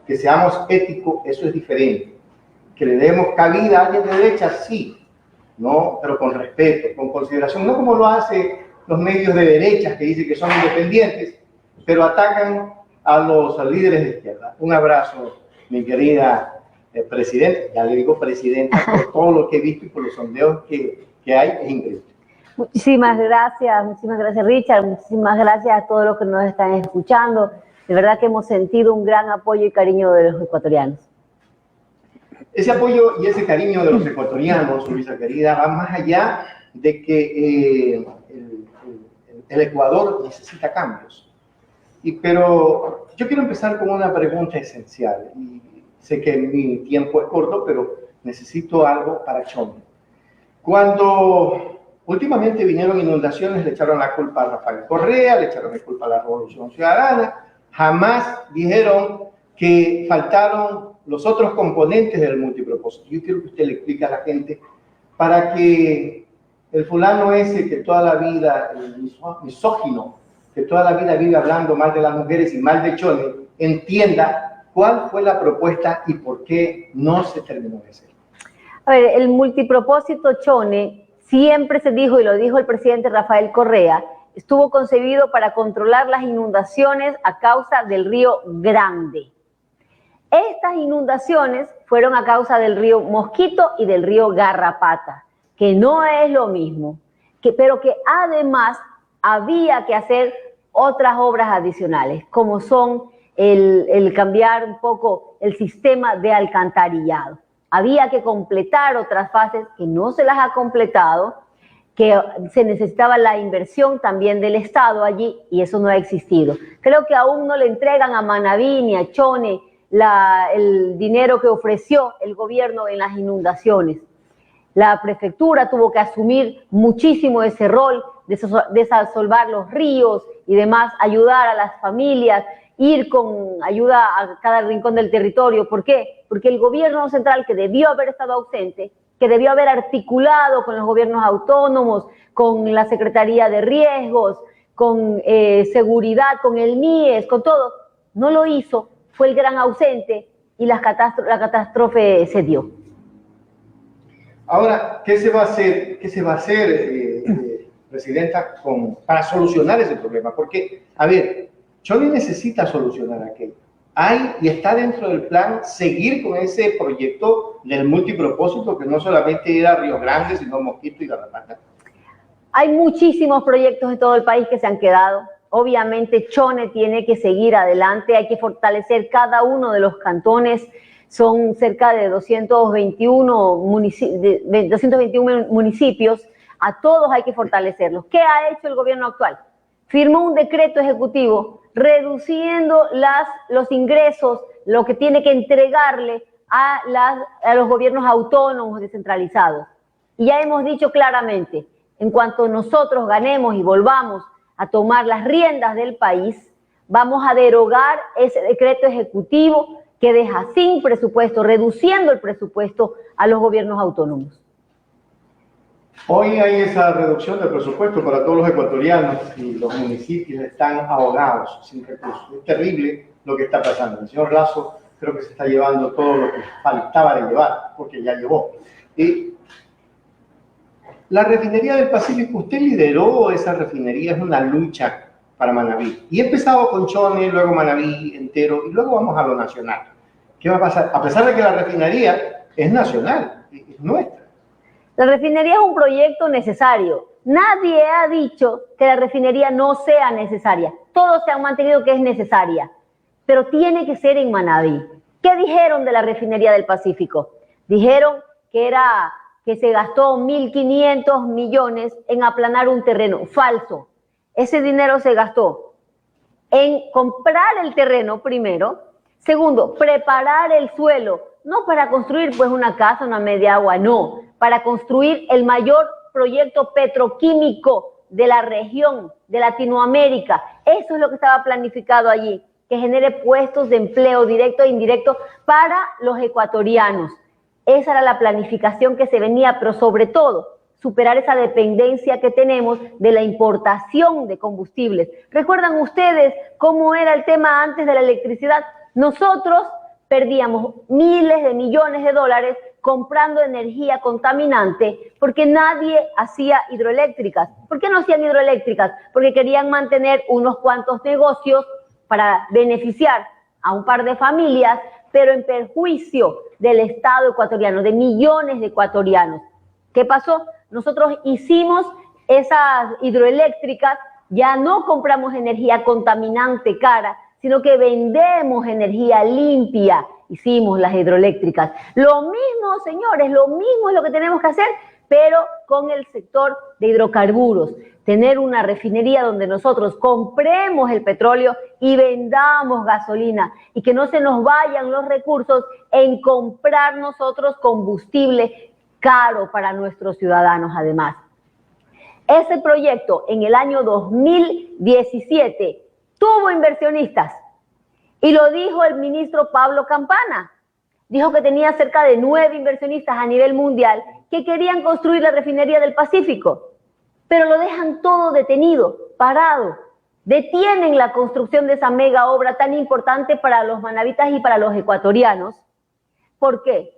Que seamos éticos, eso es diferente. Que le demos cabida a alguien de derecha, sí, ¿no? Pero con respeto, con consideración, no como lo hacen los medios de derecha que dicen que son independientes, pero atacan a los líderes de izquierda. Un abrazo, mi querida presidenta, ya le digo presidenta, por todo lo que he visto y por los sondeos que hay, es increíble. Muchísimas gracias Richard, muchísimas gracias a todos los que nos están escuchando. De verdad que hemos sentido un gran apoyo y cariño de los ecuatorianos. Ese apoyo y ese cariño de los ecuatorianos, Luisa querida, va más allá de que el Ecuador necesita cambios. Pero yo quiero empezar con una pregunta esencial. Y sé que mi tiempo es corto, pero necesito algo para Chone. Cuando últimamente vinieron inundaciones, le echaron la culpa a Rafael Correa, le echaron la culpa a la Revolución Ciudadana, jamás dijeron que faltaron los otros componentes del multipropósito. Yo quiero que usted le explique a la gente para que el fulano ese que toda la vida, el misógino, que toda la vida vive hablando mal de las mujeres y mal de Chone, entienda cuál fue la propuesta y por qué no se terminó de hacer. A ver, el multipropósito Chone siempre se dijo, y lo dijo el presidente Rafael Correa, estuvo concebido para controlar las inundaciones a causa del río Grande. Estas inundaciones fueron a causa del río Mosquito y del río Garrapata, que no es lo mismo, pero que además había que hacer otras obras adicionales, como son el cambiar un poco el sistema de alcantarillado. Había que completar otras fases que no se las ha completado, que se necesitaba la inversión también del Estado allí y eso no ha existido. Creo que aún no le entregan a Manabí ni a Chone el dinero que ofreció el gobierno en las inundaciones. La prefectura tuvo que asumir muchísimo ese rol de desasolvar los ríos y demás, ayudar a las familias, ir con ayuda a cada rincón del territorio. ¿Por qué? Porque el gobierno central, que debió haber estado ausente, que debió haber articulado con los gobiernos autónomos, con la Secretaría de Riesgos, con Seguridad, con el MIES, con todo, no lo hizo, fue el gran ausente y la catástrofe se dio. Ahora, ¿qué se va a hacer? ¿Qué se va a hacer, Presidenta, para solucionar ese problema? Porque, a ver, Chone necesita solucionar aquello. Hay y está dentro del plan seguir con ese proyecto del multipropósito que no solamente ir a Río Grande, sino Mosquito y Garrapata. Hay muchísimos proyectos en todo el país que se han quedado. Obviamente Chone tiene que seguir adelante, hay que fortalecer cada uno de los cantones. Son cerca de 221 municipios, a todos hay que fortalecerlos. ¿Qué ha hecho el gobierno actual? Firmó un decreto ejecutivo reduciendo los ingresos, lo que tiene que entregarle a los gobiernos autónomos descentralizados. Y ya hemos dicho claramente, en cuanto nosotros ganemos y volvamos a tomar las riendas del país, vamos a derogar ese decreto ejecutivo que deja sin presupuesto, reduciendo el presupuesto a los gobiernos autónomos. Hoy hay esa reducción del presupuesto para todos los ecuatorianos y los municipios están ahogados sin recursos. Es terrible lo que está pasando. El señor Lasso creo que se está llevando todo lo que faltaba de llevar, porque ya llevó. Y la refinería del Pacífico, usted lideró esa refinería, es una lucha para Manabí. Y he empezado con Chone, luego Manabí entero, y luego vamos a lo nacional. ¿Qué va a pasar? A pesar de que la refinería es nacional, es nuestra. La refinería es un proyecto necesario. Nadie ha dicho que la refinería no sea necesaria. Todos se han mantenido que es necesaria, pero tiene que ser en Manabí. ¿Qué dijeron de la refinería del Pacífico? Dijeron que se gastó 1.500 millones en aplanar un terreno. Falso. Ese dinero se gastó en comprar el terreno primero. Segundo, preparar el suelo. No para construir pues una casa, una media agua, no. Para construir el mayor proyecto petroquímico de la región, de Latinoamérica. Eso es lo que estaba planificado allí, que genere puestos de empleo directo e indirecto para los ecuatorianos. Esa era la planificación que se venía, pero sobre todo, superar esa dependencia que tenemos de la importación de combustibles. ¿Recuerdan ustedes cómo era el tema antes de la electricidad? Nosotros perdíamos miles de millones de dólares comprando energía contaminante porque nadie hacía hidroeléctricas. ¿Por qué no hacían hidroeléctricas? Porque querían mantener unos cuantos negocios para beneficiar a un par de familias, pero en perjuicio del Estado ecuatoriano, de millones de ecuatorianos. ¿Qué pasó? Nosotros hicimos esas hidroeléctricas, ya no compramos energía contaminante cara, sino que vendemos energía limpia. Hicimos las hidroeléctricas. Lo mismo, señores, lo mismo es lo que tenemos que hacer, pero con el sector de hidrocarburos. Tener una refinería donde nosotros compremos el petróleo y vendamos gasolina y que no se nos vayan los recursos en comprar nosotros combustible caro para nuestros ciudadanos además. Ese proyecto en el año 2017 tuvo inversionistas y lo dijo el ministro Pablo Campana. Dijo que tenía cerca de 9 inversionistas a nivel mundial que querían construir la refinería del Pacífico, pero lo dejan todo detenido, parado. Detienen la construcción de esa mega obra tan importante para los manavitas y para los ecuatorianos. ¿Por qué?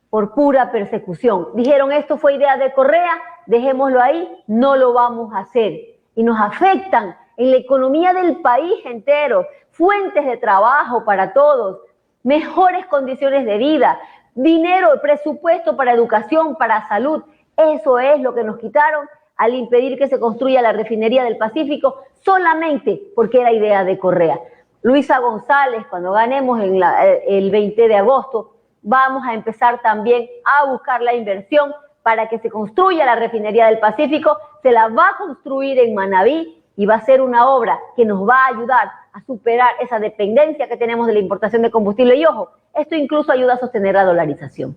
Por pura persecución. Dijeron, esto fue idea de Correa, dejémoslo ahí, no lo vamos a hacer. Y nos afectan en la economía del país entero, fuentes de trabajo para todos, mejores condiciones de vida, dinero, presupuesto para educación, para salud. Eso es lo que nos quitaron al impedir que se construya la refinería del Pacífico solamente porque era idea de Correa. Luisa González, cuando ganemos el 20 de agosto, vamos a empezar también a buscar la inversión para que se construya la refinería del Pacífico. Se la va a construir en Manabí y va a ser una obra que nos va a ayudar a superar esa dependencia que tenemos de la importación de combustible. Y ojo, esto incluso ayuda a sostener la dolarización.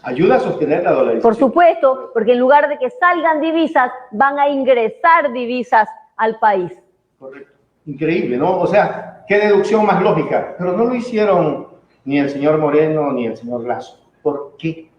¿Ayuda a sostener la dolarización? Por supuesto, porque en lugar de que salgan divisas, van a ingresar divisas al país. Correcto. Increíble, ¿no? O sea, qué deducción más lógica. Pero no lo hicieron ni el señor Moreno ni el señor Lasso. ¿Por qué?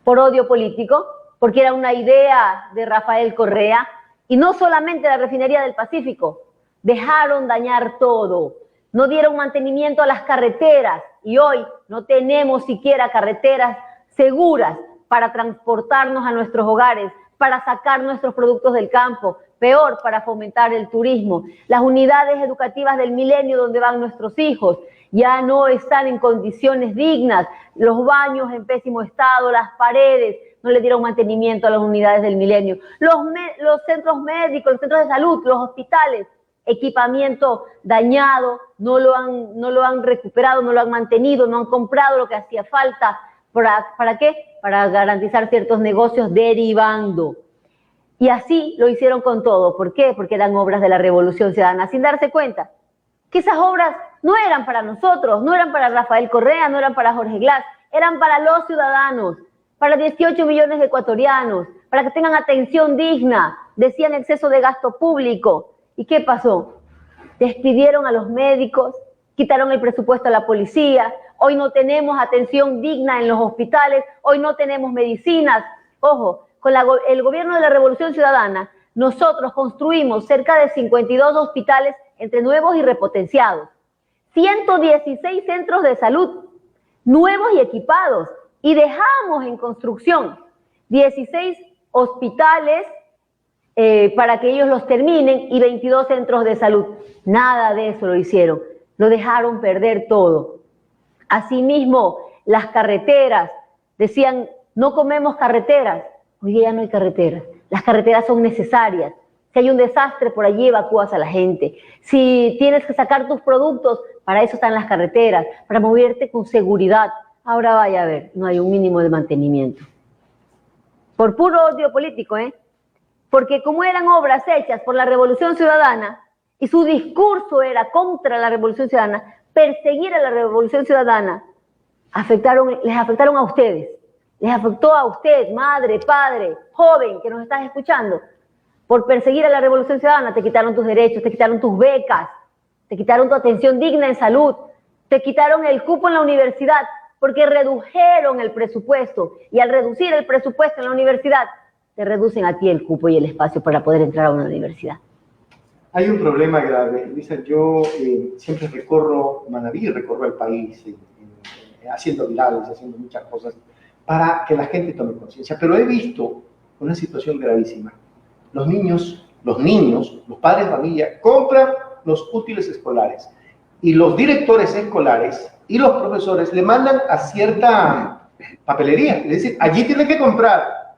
Por odio político, porque era una idea de Rafael Correa. Y no solamente la refinería del Pacífico, dejaron dañar todo, no dieron mantenimiento a las carreteras y hoy no tenemos siquiera carreteras seguras para transportarnos a nuestros hogares, para sacar nuestros productos del campo, peor, para fomentar el turismo. Las unidades educativas del Milenio donde van nuestros hijos ya no están en condiciones dignas, los baños en pésimo estado, las paredes, no le dieron mantenimiento a las unidades del Milenio. Los centros médicos, los centros de salud, los hospitales, equipamiento dañado, no lo han recuperado, no lo han mantenido, no han comprado lo que hacía falta. ¿Para qué? Para garantizar ciertos negocios derivando. Y así lo hicieron con todo. ¿Por qué? Porque eran obras de la Revolución Ciudadana, sin darse cuenta que esas obras no eran para nosotros, no eran para Rafael Correa, no eran para Jorge Glass, eran para los ciudadanos, para 18 millones de ecuatorianos, para que tengan atención digna. Decían exceso de gasto público. ¿Y qué pasó? Despidieron a los médicos, quitaron el presupuesto a la policía, hoy no tenemos atención digna en los hospitales, hoy no tenemos medicinas. Ojo, con el gobierno de la Revolución Ciudadana, nosotros construimos cerca de 52 hospitales entre nuevos y repotenciados, 116 centros de salud nuevos y equipados, y dejamos en construcción 16 hospitales para que ellos los terminen y 22 centros de salud. Nada de eso lo hicieron, lo dejaron perder todo. Asimismo, las carreteras, decían, no comemos carreteras. Hoy ya no hay carreteras, las carreteras son necesarias. Si hay un desastre, por allí evacúas a la gente. Si tienes que sacar tus productos, para eso están las carreteras, para moverte con seguridad. Ahora vaya a ver, no hay un mínimo de mantenimiento. Por puro odio político, porque como eran obras hechas por la Revolución Ciudadana y su discurso era contra la Revolución Ciudadana, perseguir a la Revolución Ciudadana, les afectaron a ustedes. Les afectó a usted, madre, padre, joven que nos estás escuchando. Por perseguir a la Revolución Ciudadana te quitaron tus derechos, te quitaron tus becas, te quitaron tu atención digna en salud, te quitaron el cupo en la universidad porque redujeron el presupuesto, y al reducir el presupuesto en la universidad te reducen a ti el cupo y el espacio para poder entrar a una universidad. Hay un problema grave. Luisa, yo siempre recorro Manabí, recorro el país, haciendo virales, haciendo muchas cosas, para que la gente tome conciencia. Pero he visto una situación gravísima. Los niños, los padres de familia, compran los útiles escolares y los directores escolares y los profesores le mandan a cierta papelería. Es decir, allí tiene que comprar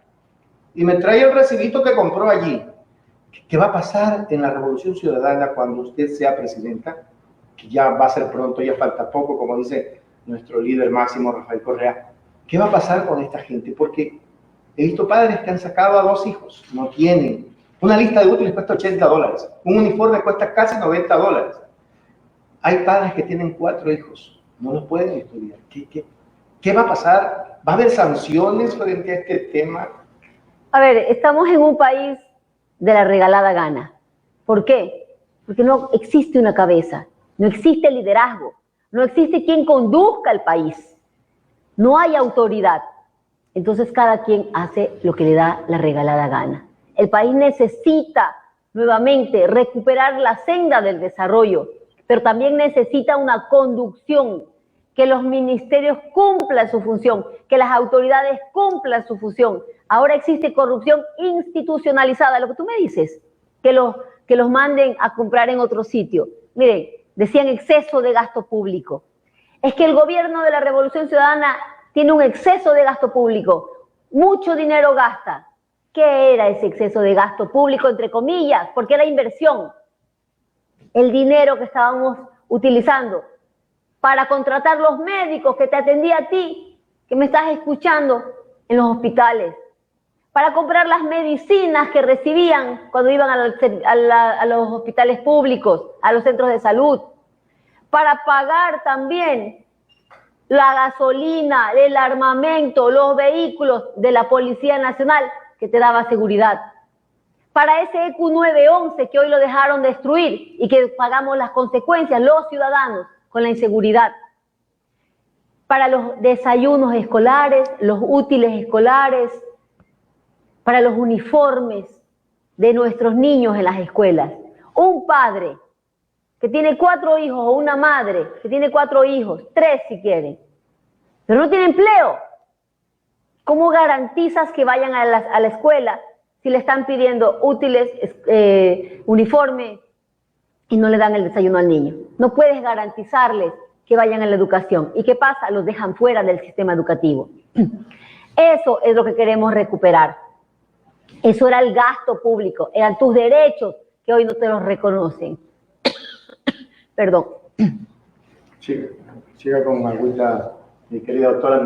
y me trae el recibito que compró allí. ¿Qué va a pasar en la Revolución Ciudadana cuando usted sea presidenta? Que ya va a ser pronto, ya falta poco, como dice nuestro líder máximo, Rafael Correa. ¿Qué va a pasar con esta gente? Porque he visto padres que han sacado a 2 hijos, no tienen. Una lista de útiles cuesta $80, un uniforme cuesta casi $90. Hay padres que tienen 4 hijos, no los pueden estudiar. ¿Qué va a pasar? ¿Va a haber sanciones frente a este tema? A ver, estamos en un país de la regalada gana. ¿Por qué? Porque no existe una cabeza, no existe liderazgo, no existe quien conduzca el país, no hay autoridad. Entonces cada quien hace lo que le da la regalada gana. El país necesita nuevamente recuperar la senda del desarrollo, pero también necesita una conducción, que los ministerios cumplan su función, que las autoridades cumplan su función. Ahora existe corrupción institucionalizada, lo que tú me dices, que los manden a comprar en otro sitio. Miren, decían exceso de gasto público. Es que el gobierno de la Revolución Ciudadana tiene un exceso de gasto público, mucho dinero gasta. ¿Qué era ese exceso de gasto público, entre comillas? Porque era inversión. El dinero que estábamos utilizando para contratar los médicos que te atendía a ti, que me estás escuchando en los hospitales, para comprar las medicinas que recibían cuando iban a los hospitales públicos, a los centros de salud, para pagar también la gasolina, el armamento, los vehículos de la Policía Nacional que te daba seguridad, para ese EQ911 que hoy lo dejaron destruir y que pagamos las consecuencias los ciudadanos con la inseguridad, para los desayunos escolares, los útiles escolares, para los uniformes de nuestros niños en las escuelas. Un padre que tiene 4 hijos o una madre que tiene 4 hijos, 3 si quieren, pero no tiene empleo, ¿cómo garantizas que vayan a la escuela si le están pidiendo útiles, uniforme y no le dan el desayuno al niño? No puedes garantizarles que vayan a la educación. ¿Y qué pasa? Los dejan fuera del sistema educativo. Eso es lo que queremos recuperar. Eso era el gasto público, eran tus derechos que hoy no te los reconocen. Perdón. Siga con agüita, mi querida doctora.